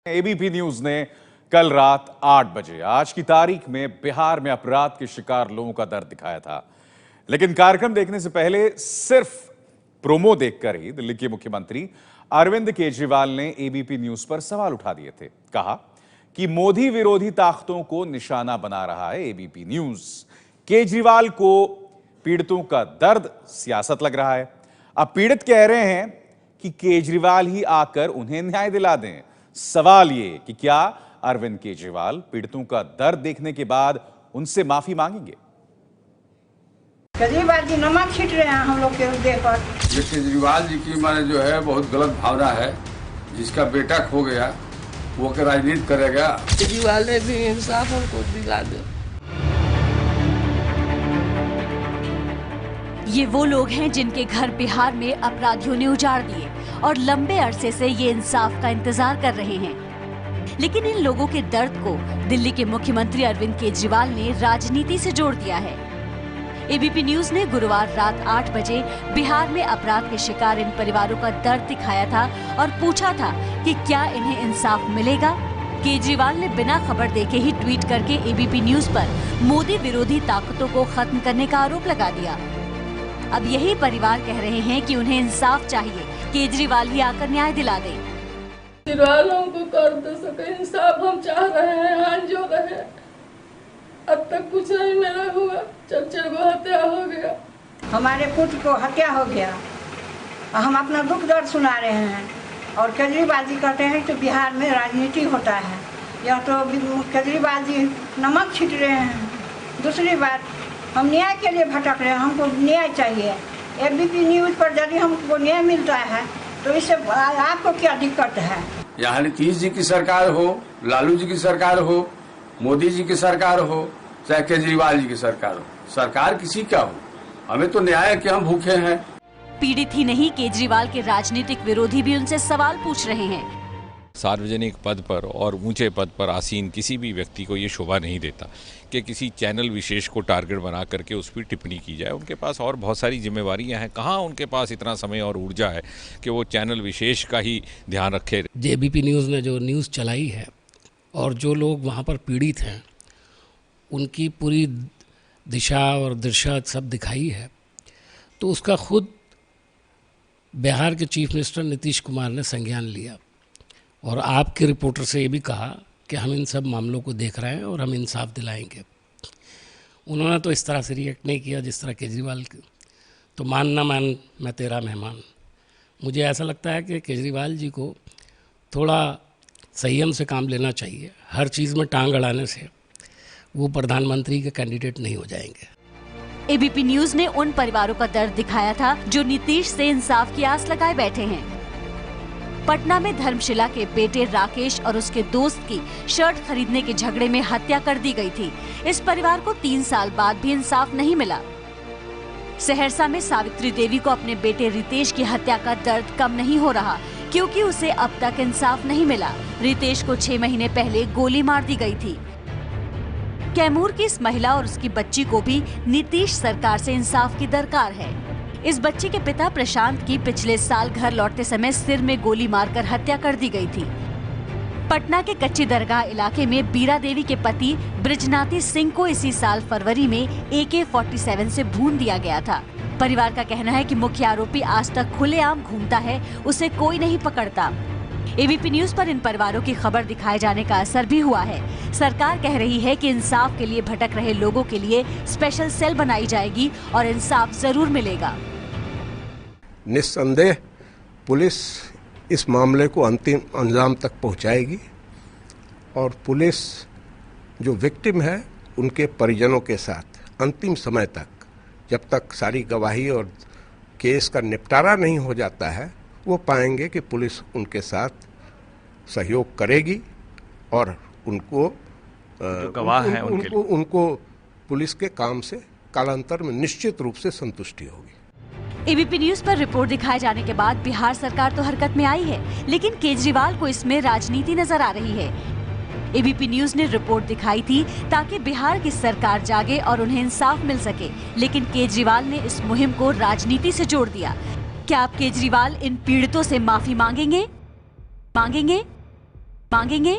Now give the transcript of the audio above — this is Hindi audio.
एबीपी न्यूज ने कल रात 8 बजे आज की तारीख में बिहार में अपराध के शिकार लोगों का दर्द दिखाया था। लेकिन कार्यक्रम देखने से पहले सिर्फ प्रोमो देखकर ही दिल्ली के मुख्यमंत्री अरविंद केजरीवाल ने एबीपी न्यूज पर सवाल उठा दिए थे। कहा कि मोदी विरोधी ताकतों को निशाना बना रहा है एबीपी न्यूज। केजरीवाल को पीड़ितों का दर्द सियासत लग रहा है। अब पीड़ित कह रहे हैं कि केजरीवाल ही आकर उन्हें न्याय दिला दें। सवाल ये कि क्या अरविंद केजरीवाल पीड़ितों का दर्द देखने के बाद उनसे माफी मांगेंगे? केजरीवाल जी नमक छीट रहे हैं हम लोग के देह पर। ये केजरीवाल जी की माने जो है बहुत गलत भावना है। जिसका बेटा खो गया वो के राजनीति करेगा। केजरीवाल ने भी इंसाफ हमको दिला दे। ये वो लोग हैं जिनके घर बिहार में अपराधियों ने उजाड़ दिए और लंबे अरसे से ये इंसाफ का इंतजार कर रहे हैं। लेकिन इन लोगों के दर्द को दिल्ली के मुख्यमंत्री अरविंद केजरीवाल ने राजनीति से जोड़ दिया है। एबीपी न्यूज ने गुरुवार रात 8 बजे बिहार में अपराध के शिकार इन परिवारों का दर्द दिखाया था और पूछा था कि क्या इन्हें इंसाफ मिलेगा। केजरीवाल ने बिना खबर देखे ही ट्वीट करके एबीपी न्यूज पर मोदी विरोधी ताकतों को खत्म करने का आरोप लगा दिया। अब यही परिवार कह रहे हैं कि उन्हें इंसाफ चाहिए, केजरीवाल ही आकर न्याय दिला दे। केजरीवाल हमको कर दे सके इंसाफ हम चाह रहे हैं। हाथ जोड़ रहे हैं। अब तक कुछ नहीं मेरा हुआ। चच्चर को हत्या हो गया। हमारे पुत्र को हत्या हो गया। हम अपना दुख दर्द सुना रहे हैं और केजरीवाल जी कहते हैं कि बिहार में राजनीति होता है। यह तो केजरीवाल जी नमक छीट रहे हैं। दूसरी बात, हम न्याय के लिए भटक रहे हैं। हमको न्याय चाहिए। एबीपी न्यूज पर यदि हमको न्याय मिलता है तो इससे आपको क्या दिक्कत है? यहाँ नीतीश जी की सरकार हो, लालू जी की सरकार हो, मोदी जी की सरकार हो, चाहे केजरीवाल जी की सरकार हो, सरकार किसी का हो, हमें तो न्याय के हम भूखे हैं। पीड़ित ही नहीं, केजरीवाल के राजनीतिक विरोधी भी उनसे सवाल पूछ रहे हैं। सार्वजनिक पद पर और ऊंचे पद पर आसीन किसी भी व्यक्ति को ये शोभा नहीं देता कि किसी चैनल विशेष को टारगेट बना करके उस पर टिप्पणी की जाए। उनके पास और बहुत सारी जिम्मेवारियां हैं। कहाँ उनके पास इतना समय और ऊर्जा है कि वो चैनल विशेष का ही ध्यान रखे। एबीपी न्यूज़ ने जो न्यूज़ चलाई है और जो लोग वहाँ पर पीड़ित हैं उनकी पूरी दिशा और दृश्य सब दिखाई है, तो उसका खुद बिहार के चीफ मिनिस्टर नीतीश कुमार ने संज्ञान लिया और आपके रिपोर्टर से ये भी कहा कि हम इन सब मामलों को देख रहे हैं और हम इंसाफ दिलाएंगे। उन्होंने तो इस तरह से रिएक्ट नहीं किया जिस तरह केजरीवाल तो मान ना मान मैं तेरा मेहमान। मुझे ऐसा लगता है कि केजरीवाल जी को थोड़ा संयम से काम लेना चाहिए। हर चीज़ में टांग अड़ाने से वो प्रधानमंत्री के कैंडिडेट नहीं हो जाएंगे। एबीपी न्यूज ने उन परिवारों का दर्द दिखाया था जो नीतीश से इंसाफ की आस लगाए बैठे हैं। पटना में धर्मशिला के बेटे राकेश और उसके दोस्त की शर्ट खरीदने के झगड़े में हत्या कर दी गई थी। इस परिवार को 3 साल बाद भी इंसाफ नहीं मिला। सहरसा में सावित्री देवी को अपने बेटे रितेश की हत्या का दर्द कम नहीं हो रहा क्योंकि उसे अब तक इंसाफ नहीं मिला। रितेश को 6 महीने पहले गोली मार दी गई थी। कैमूर की इस महिला और उसकी बच्ची को भी नीतीश सरकार से इंसाफ की दरकार है। इस बच्ची के पिता प्रशांत की पिछले साल घर लौटते समय सिर में गोली मारकर हत्या कर दी गई थी। पटना के कच्ची दरगाह इलाके में बीरा देवी के पति ब्रिजनाथी सिंह को इसी साल फरवरी में AK-47 से भून दिया गया था। परिवार का कहना है कि मुख्य आरोपी आज तक खुलेआम घूमता है, उसे कोई नहीं पकड़ता। एबीपी न्यूज पर इन परिवारों की खबर दिखाए जाने का असर भी हुआ है। सरकार कह रही है कि इंसाफ के लिए भटक रहे लोगों के लिए स्पेशल सेल बनाई जाएगी और इंसाफ जरूर मिलेगा। निस्संदेह पुलिस इस मामले को अंतिम अंजाम तक पहुंचाएगी और पुलिस जो विक्टिम है उनके परिजनों के साथ अंतिम समय तक, जब तक सारी गवाही और केस का निपटारा नहीं हो जाता है, वो पाएंगे कि पुलिस उनके साथ सहयोग करेगी और उनको गवाह हैं उनको पुलिस के काम से कालांतर में निश्चित रूप से संतुष्टि होगी। एबीपी न्यूज पर रिपोर्ट दिखाए जाने के बाद बिहार सरकार तो हरकत में आई है, लेकिन केजरीवाल को इसमें राजनीति नजर आ रही है। एबीपी न्यूज ने रिपोर्ट दिखाई थी ताकि बिहार की सरकार जागे और उन्हें इंसाफ मिल सके, लेकिन केजरीवाल ने इस मुहिम को राजनीति से जोड़ दिया। क्या अब केजरीवाल इन पीड़ितों से माफी मांगेंगे? मांगेंगे